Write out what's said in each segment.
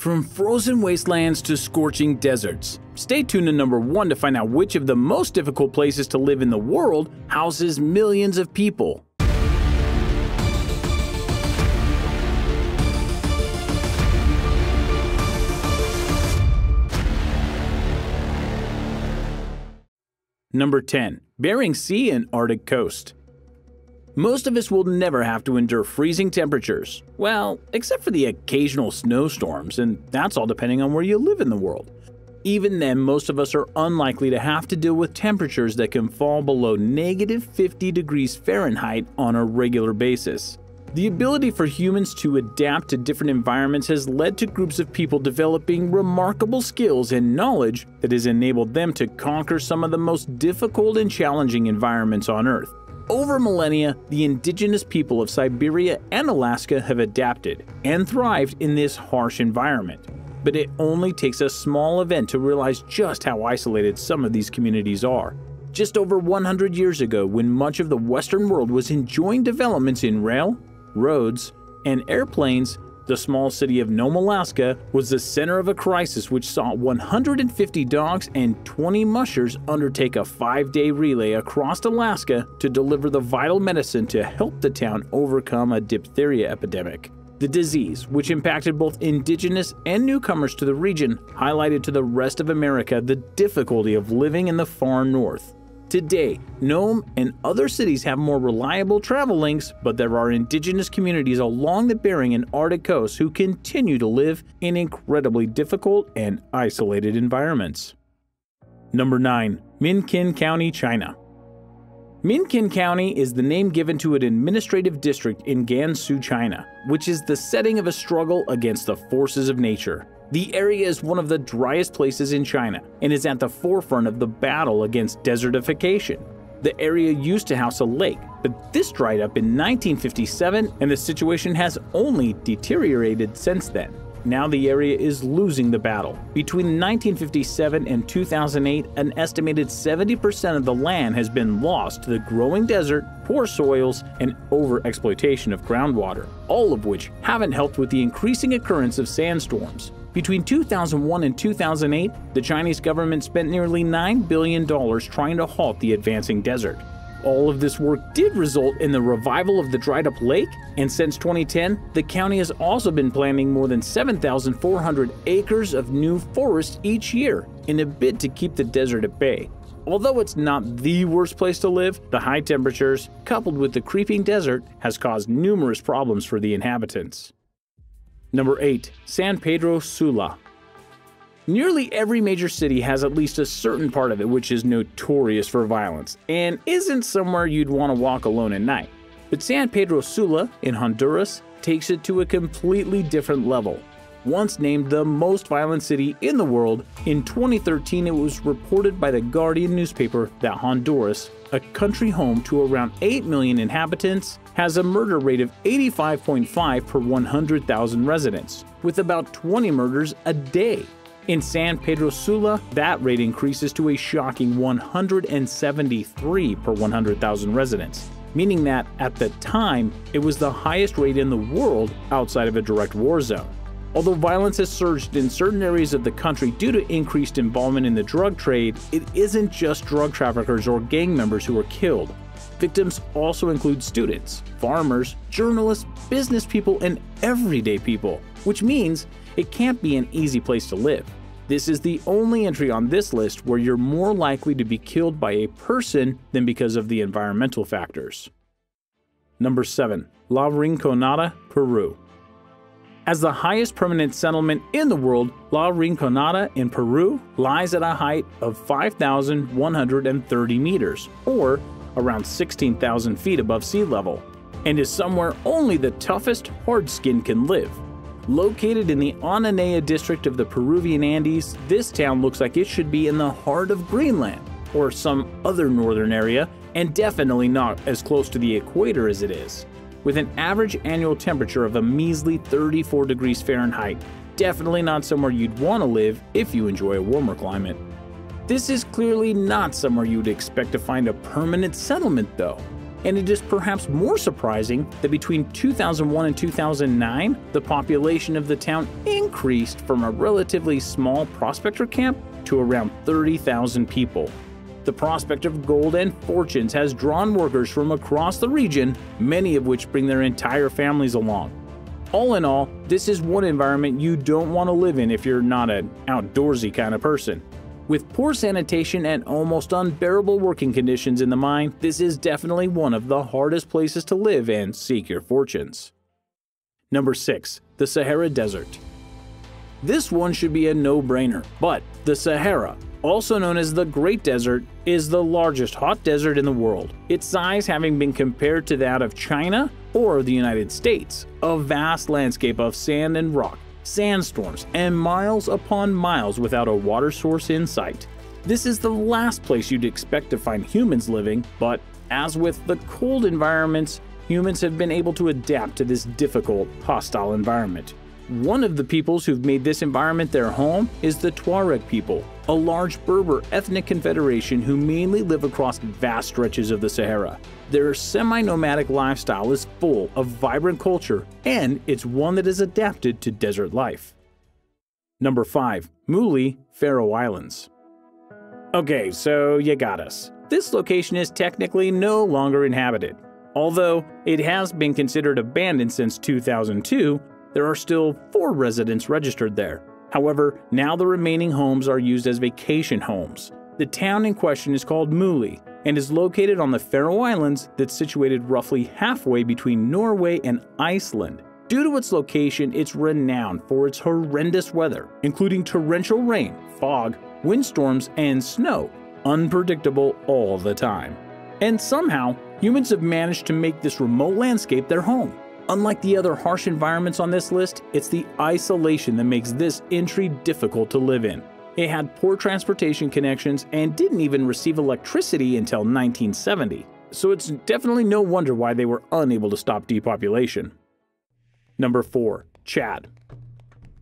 From frozen wastelands to scorching deserts. Stay tuned to number 1 to find out which of the most difficult places to live in the world houses millions of people. Number 10. Bering Sea and Arctic coast. Most of us will never have to endure freezing temperatures. Well, except for the occasional snowstorms, and that's all depending on where you live in the world. Even then, most of us are unlikely to have to deal with temperatures that can fall below -50 degrees Fahrenheit on a regular basis. The ability for humans to adapt to different environments has led to groups of people developing remarkable skills and knowledge that has enabled them to conquer some of the most difficult and challenging environments on Earth. Over millennia, the indigenous people of Siberia and Alaska have adapted and thrived in this harsh environment. But it only takes a small event to realize just how isolated some of these communities are. Just over 100 years ago, when much of the Western world was enjoying developments in rail, roads, and airplanes, the small city of Nome, Alaska, was the center of a crisis which saw 150 dogs and 20 mushers undertake a 5-day relay across Alaska to deliver the vital medicine to help the town overcome a diphtheria epidemic. The disease, which impacted both indigenous and newcomers to the region, highlighted to the rest of America the difficulty of living in the far north. Today, Nome and other cities have more reliable travel links, but there are indigenous communities along the Bering and Arctic coasts who continue to live in incredibly difficult and isolated environments. Number 9. Minqin County, China. Minqin County is the name given to an administrative district in Gansu, China, which is the setting of a struggle against the forces of nature. The area is one of the driest places in China and is at the forefront of the battle against desertification. The area used to house a lake, but this dried up in 1957 and the situation has only deteriorated since then. Now the area is losing the battle. Between 1957 and 2008, an estimated 70% of the land has been lost to the growing desert, poor soils, and overexploitation of groundwater, all of which haven't helped with the increasing occurrence of sandstorms. Between 2001 and 2008, the Chinese government spent nearly $9 billion trying to halt the advancing desert. All of this work did result in the revival of the dried-up lake, and since 2010, the county has also been planting more than 7,400 acres of new forest each year in a bid to keep the desert at bay. Although it's not the worst place to live, the high temperatures, coupled with the creeping desert, has caused numerous problems for the inhabitants. Number 8. San Pedro Sula. Nearly every major city has at least a certain part of it which is notorious for violence and isn't somewhere you'd want to walk alone at night. But San Pedro Sula in Honduras takes it to a completely different level. Once named the most violent city in the world, in 2013 it was reported by the Guardian newspaper that Honduras, a country home to around 8 million inhabitants, has a murder rate of 85.5 per 100,000 residents, with about 20 murders a day. In San Pedro Sula, that rate increases to a shocking 173 per 100,000 residents, meaning that at the time, it was the highest rate in the world outside of a direct war zone. Although violence has surged in certain areas of the country due to increased involvement in the drug trade, it isn't just drug traffickers or gang members who are killed. Victims also include students, farmers, journalists, business people, and everyday people, which means it can't be an easy place to live. This is the only entry on this list where you're more likely to be killed by a person than because of the environmental factors. Number 7. La Rinconada, Peru. As the highest permanent settlement in the world, La Rinconada in Peru lies at a height of 5,130 meters, or around 16,000 feet above sea level, and is somewhere only the toughest, hard-skinned can live. Located in the Ananeia district of the Peruvian Andes, this town looks like it should be in the heart of Greenland, or some other northern area, and definitely not as close to the equator as it is. With an average annual temperature of a measly 34 degrees Fahrenheit, definitely not somewhere you'd want to live if you enjoy a warmer climate. This is clearly not somewhere you'd expect to find a permanent settlement though. And it is perhaps more surprising that between 2001 and 2009, the population of the town increased from a relatively small prospector camp to around 30,000 people. The prospect of gold and fortunes has drawn workers from across the region, many of which bring their entire families along. All in all, this is one environment you don't want to live in if you're not an outdoorsy kind of person. With poor sanitation and almost unbearable working conditions in the mine, this is definitely one of the hardest places to live and seek your fortunes. Number 6. The Sahara Desert. This one should be a no-brainer, but the Sahara, also known as the Great Desert, is the largest hot desert in the world, its size having been compared to that of China or the United States, a vast landscape of sand and rock, sandstorms, and miles upon miles without a water source in sight. This is the last place you'd expect to find humans living, but as with the cold environments, humans have been able to adapt to this difficult, hostile environment. One of the peoples who've made this environment their home is the Tuareg people, a large Berber ethnic confederation who mainly live across vast stretches of the Sahara. Their semi-nomadic lifestyle is full of vibrant culture, and it's one that is adapted to desert life. Number 5. Muli, Faroe Islands. Okay, so you got us. This location is technically no longer inhabited. Although it has been considered abandoned since 2002, there are still 4 residents registered there. However, now the remaining homes are used as vacation homes. The town in question is called Muli and is located on the Faroe Islands that's situated roughly halfway between Norway and Iceland. Due to its location, it's renowned for its horrendous weather, including torrential rain, fog, windstorms, and snow, unpredictable all the time. And somehow, humans have managed to make this remote landscape their home. Unlike the other harsh environments on this list, it's the isolation that makes this entry difficult to live in. It had poor transportation connections and didn't even receive electricity until 1970, so it's definitely no wonder why they were unable to stop depopulation. Number 4. Chad.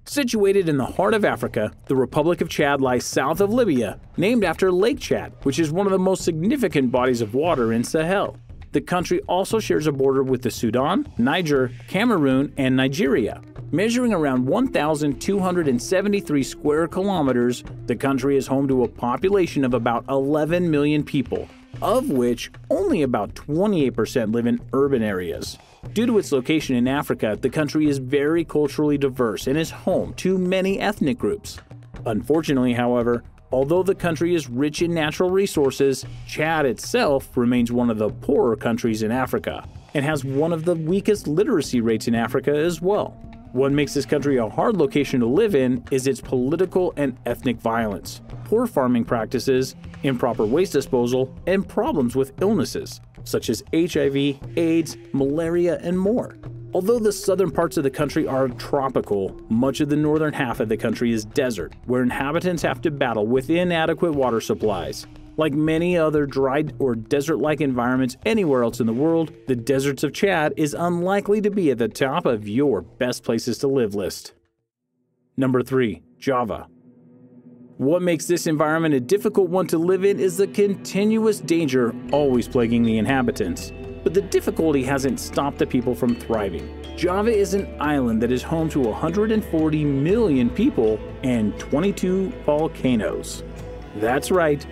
Situated in the heart of Africa, the Republic of Chad lies south of Libya, named after Lake Chad, which is one of the most significant bodies of water in Sahel. The country also shares a border with the Sudan, Niger, Cameroon, and Nigeria. Measuring around 1,273 square kilometers, the country is home to a population of about 11 million people, of which only about 28% live in urban areas. Due to its location in Africa, the country is very culturally diverse and is home to many ethnic groups. Unfortunately, however, although the country is rich in natural resources, Chad itself remains one of the poorer countries in Africa and has one of the weakest literacy rates in Africa as well. What makes this country a hard location to live in is its political and ethnic violence, poor farming practices, improper waste disposal, and problems with illnesses such as HIV, AIDS, malaria, and more. Although the southern parts of the country are tropical, much of the northern half of the country is desert, where inhabitants have to battle with inadequate water supplies. Like many other dry or desert-like environments anywhere else in the world, the deserts of Chad is unlikely to be at the top of your best places to live list. Number 3. Java. What makes this environment a difficult one to live in is the continuous danger always plaguing the inhabitants. But the difficulty hasn't stopped the people from thriving. Java is an island that is home to 140 million people and 22 volcanoes. That's right,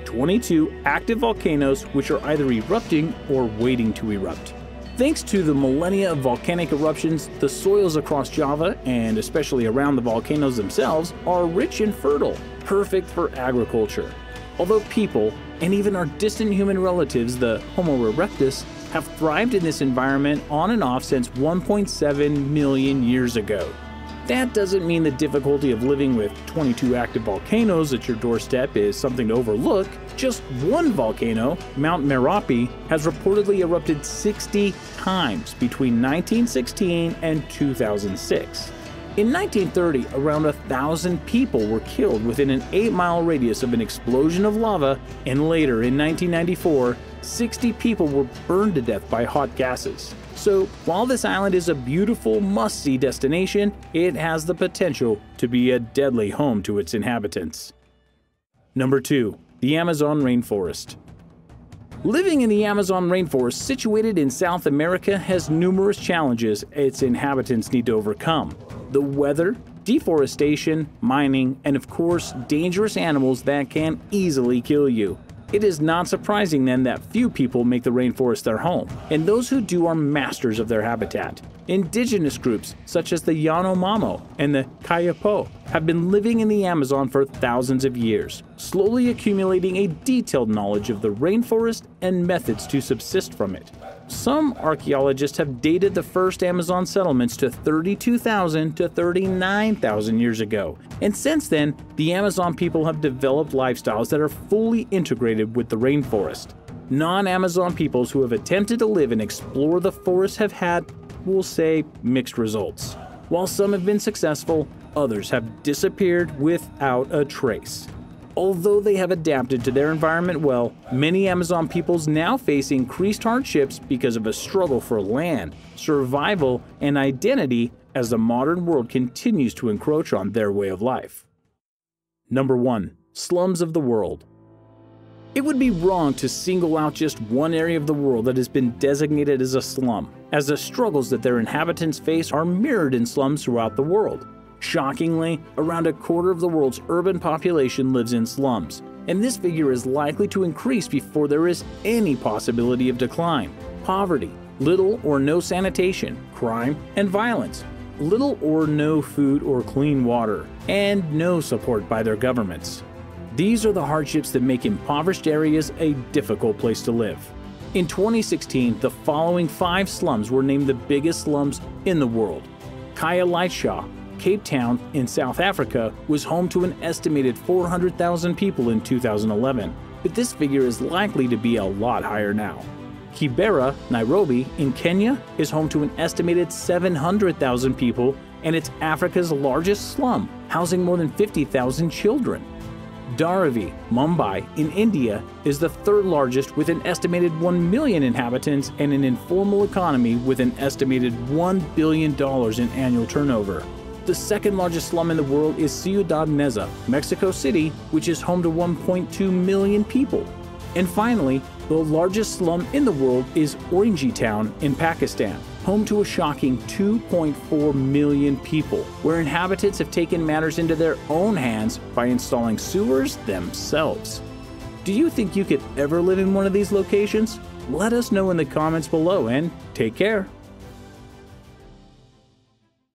22 active volcanoes which are either erupting or waiting to erupt. Thanks to the millennia of volcanic eruptions, the soils across Java, and especially around the volcanoes themselves, are rich and fertile, perfect for agriculture. Although people, and even our distant human relatives, the Homo erectus, have thrived in this environment on and off since 1.7 million years ago. That doesn't mean the difficulty of living with 22 active volcanoes at your doorstep is something to overlook. Just one volcano, Mount Merapi, has reportedly erupted 60 times between 1916 and 2006. In 1930, around 1,000 people were killed within an 8-mile radius of an explosion of lava, and later in 1994, 60 people were burned to death by hot gases. So, while this island is a beautiful, must-see destination, it has the potential to be a deadly home to its inhabitants. Number 2. The Amazon Rainforest. Living in the Amazon rainforest situated in South America has numerous challenges its inhabitants need to overcome. The weather, deforestation, mining, and of course, dangerous animals that can easily kill you. It is not surprising then that few people make the rainforest their home, and those who do are masters of their habitat. Indigenous groups such as the Yanomamo and the Kayapo have been living in the Amazon for thousands of years, slowly accumulating a detailed knowledge of the rainforest and methods to subsist from it. Some archaeologists have dated the first Amazon settlements to 32,000 to 39,000 years ago, and since then, the Amazon people have developed lifestyles that are fully integrated with the rainforest. Non-Amazon peoples who have attempted to live and explore the forest have had, we'll say, mixed results. While some have been successful, others have disappeared without a trace. Although they have adapted to their environment well, many Amazon peoples now face increased hardships because of a struggle for land, survival, and identity as the modern world continues to encroach on their way of life. Number 1. Slums of the world. It would be wrong to single out just one area of the world that has been designated as a slum, as the struggles that their inhabitants face are mirrored in slums throughout the world. Shockingly, around a quarter of the world's urban population lives in slums, and this figure is likely to increase before there is any possibility of decline. Poverty, little or no sanitation, crime, and violence, little or no food or clean water, and no support by their governments. These are the hardships that make impoverished areas a difficult place to live. In 2016, the following 5 slums were named the biggest slums in the world. Khayelitsha, Cape Town in South Africa, was home to an estimated 400,000 people in 2011, but this figure is likely to be a lot higher now. Kibera, Nairobi in Kenya is home to an estimated 700,000 people, and it's Africa's largest slum, housing more than 50,000 children. Dharavi, Mumbai in India is the 3rd largest with an estimated 1 million inhabitants and an informal economy with an estimated $1 billion in annual turnover. The 2nd largest slum in the world is Ciudad Neza, Mexico City, which is home to 1.2 million people. And finally, the largest slum in the world is Orangi Town in Pakistan, home to a shocking 2.4 million people, where inhabitants have taken matters into their own hands by installing sewers themselves. Do you think you could ever live in one of these locations? Let us know in the comments below, and take care.